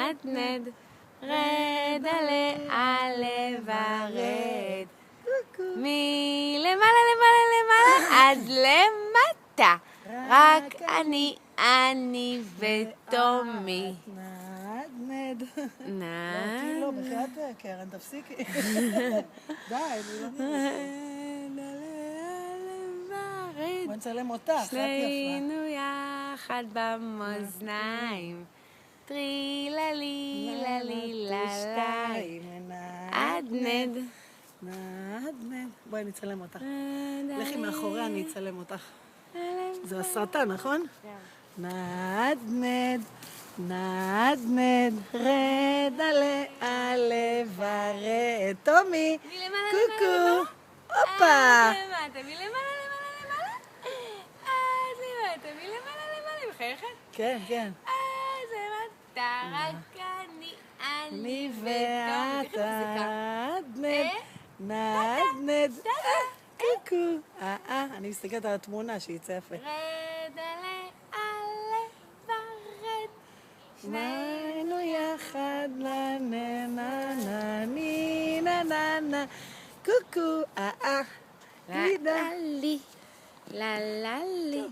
נדנד, רד עלה עלה ורד. מלמעלה למעלה למעלה עד למטה, רק אני ותומי. נדנד. נד. כאילו, בחייאת קרן, תפסיקי. די, אני לא נראית. בוא נצלם אותך, את יפה. שנינו יחד במאזניים, טריללי ללי ללי, נדנד. נדנד. בואי נצלם אותך. לכי מאחורי, אני אצלם אותך. זה הסרטן, נכון? נדנד, נדנד, רד עלה עלה ורד. תומי, קוקו, הופה. מלמעלה למעלה למעלה, עד למטה, מלמעלה למעלה, מחייכת? כן, כן. עד למטה, רק אני ואת נדנד, נדנד, קוקו. אני מסתכלת על התמונה שהיא צפה. רד עלה ורד, שנינו יחד, נה נה נה נה ני נה נה נה קוקו, לה לי, לה לי.